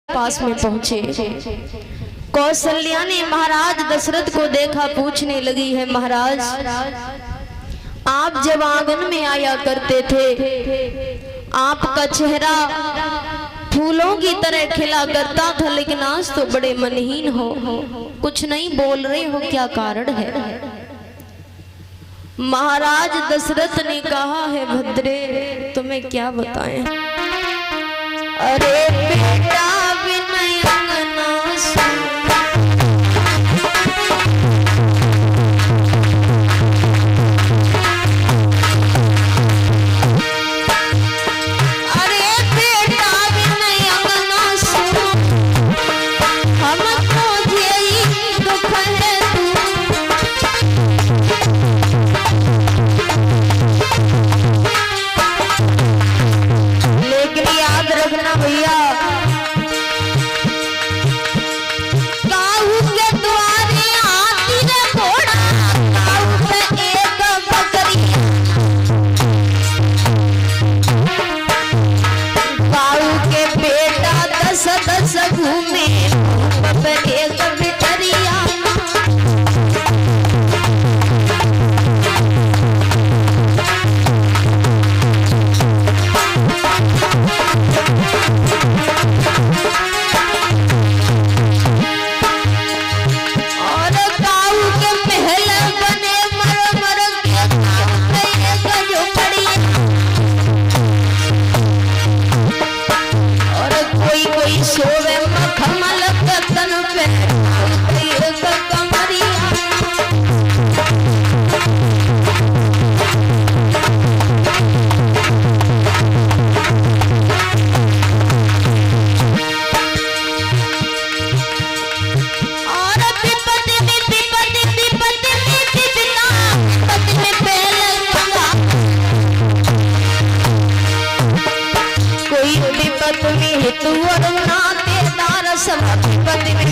पास में पहुंचे। कौशल्या ने महाराज दशरथ को देखा, पूछने लगी है, महाराज आप जब आंगन में आया करते थे आपका चेहरा फूलों की तरह खिला करता था, लेकिन आज तो बड़े मनहीन हो, कुछ नहीं बोल रहे हो, क्या कारण है? महाराज दशरथ ने कहा है, भद्रे तुम्हें क्या बताएं, अरे बेटा विनय अंगना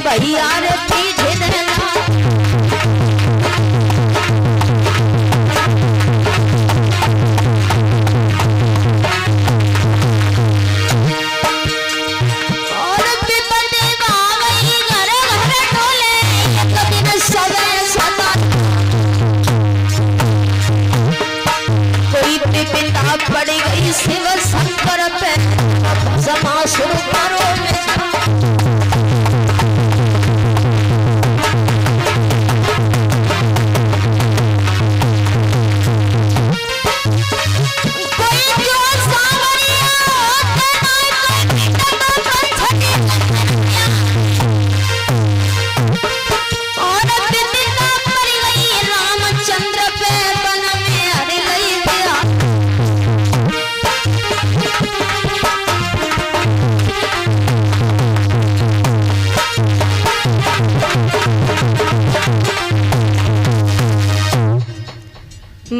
भैया रे पीछे देना और विपत्ति बावई घर घर टोले एक दिन सवे सदा कोई पिता पड़ गई शिव शंकर पे समा शुरू करो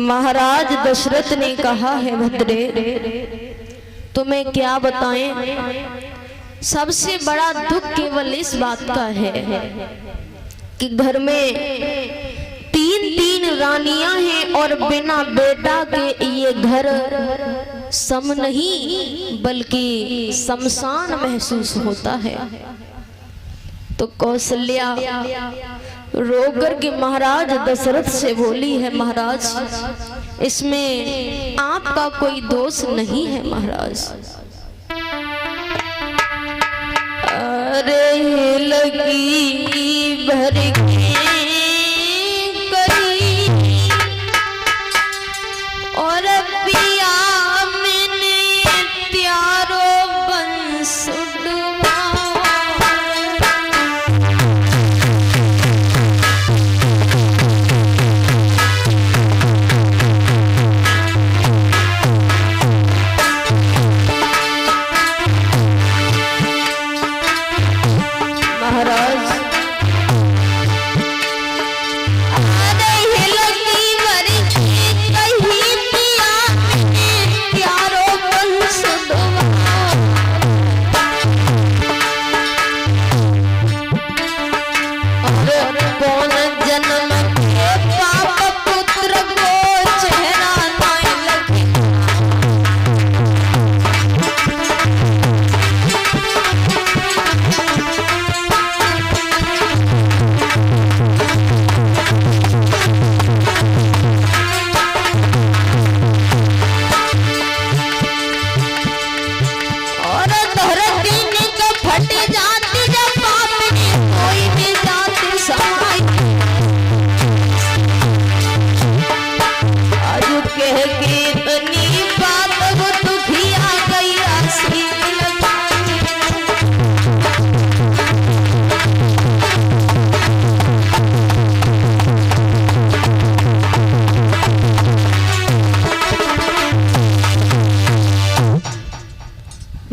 महाराज दशरथ ने कहा है, भद्रे तुम्हें क्या बताएं, सबसे बड़ा दुख केवल इस बात का है कि घर में तीन रानियां हैं और बिना बेटा के ये घर सम नहीं बल्कि शमशान महसूस होता है। तो कौशल्या रोकर के महाराज दशरथ से बोली है, महाराज इसमें आपका कोई दोष नहीं है महाराज। अरे लगी भर के करी और पिया मैंने प्यारो बंस महाराज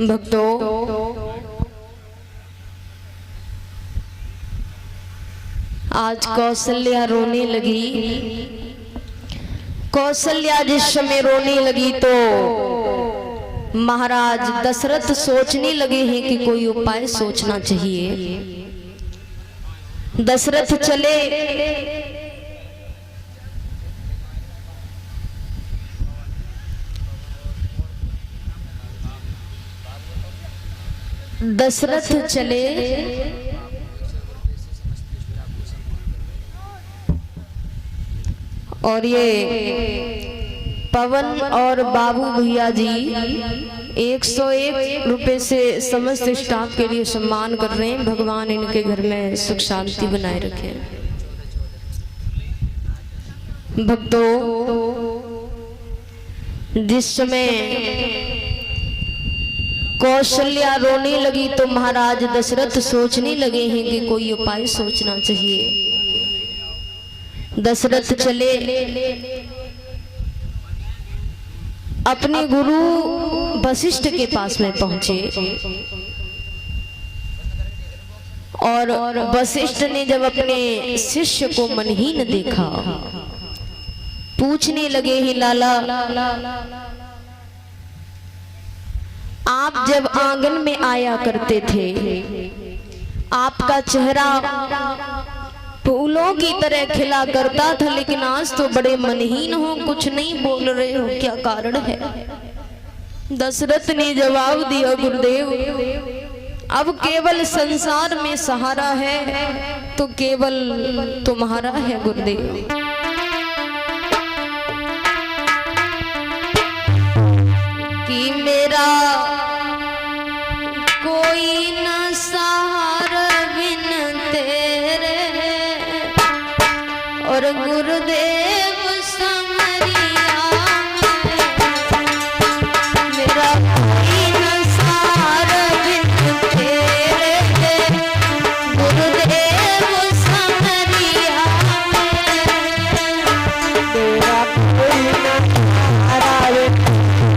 भक्तों, आज कौशल्या रोने लगी। कौशल्या जिस समय रोने लगी तो महाराज दशरथ सोचने लगे हैं कि कोई उपाय सोचना चाहिए। दशरथ चले, दशरथ चले और ये पवन और बाबू भैया जी 101 रुपए से समस्त स्टाफ के लिए सम्मान कर रहे हैं। भगवान इनके घर में सुख शांति बनाए रखे। भक्तों, जिस समय कौशल्या रोने लगी तो महाराज दशरथ सोचने लगे हैं कि कोई उपाय सोचना चाहिए। दशरथ चले, अपने गुरु वशिष्ठ के पास में पहुंचे और वशिष्ठ ने जब अपने शिष्य को मनहीन देखा, पूछने लगे हैं, लाला आप जब आंगन में आया करते थे, आपका चेहरा फूलों की तरह खिला करता था, लेकिन आज तो बड़े मनहीन हो, कुछ नहीं बोल रहे हो, क्या कारण है? दशरथ ने जवाब दिया, गुरुदेव अब केवल संसार में सहारा है तो केवल तुम्हारा है गुरुदेव। कि मेरा कोई न सहारा बिन तेरे, और गुरुदेव समरिया मेरा कोई न सहारा बिन तेरे, गुरुदेव समरिया मेरा कोई न सहारा बिन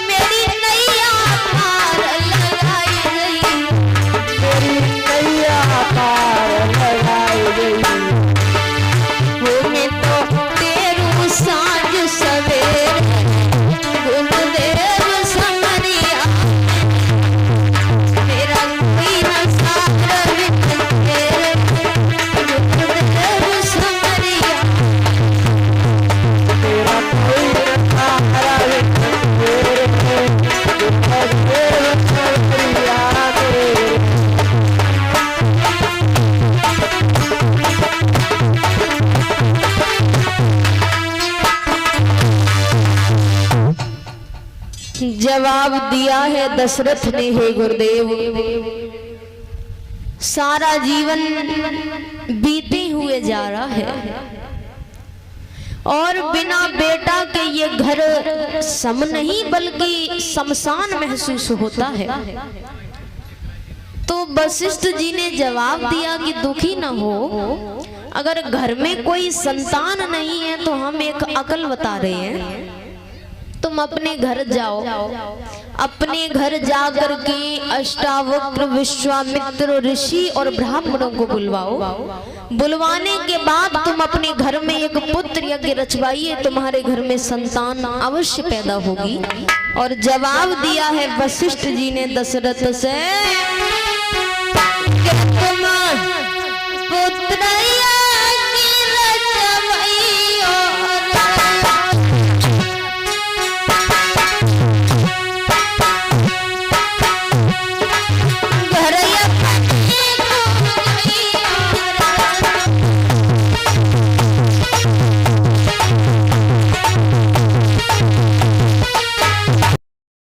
मेरी नैया पार लगाई गई, मेरी नैया पार जवाब दिया है दशरथ ने, हे गुरुदेव सारा जीवन बीते हुए जा रहा है और बिना बेटा के ये घर सम नहीं बल्कि शमशान महसूस होता है। तो वशिष्ठ जी ने जवाब दिया कि दुखी न हो, अगर घर में कोई संतान नहीं है तो हम एक अकल बता रहे हैं, तुम अपने घर जाओ, अपने घर जाकर के अष्टावक्र विश्वामित्र ऋषि और ब्राह्मणों को बुलवाओ। बुलवाने के बाद तुम अपने घर में एक पुत्र यज्ञ रचवाइए, तुम्हारे घर में संतान अवश्य पैदा होगी। और जवाब दिया है वशिष्ठ जी ने दशरथ से कि तुम पुत्र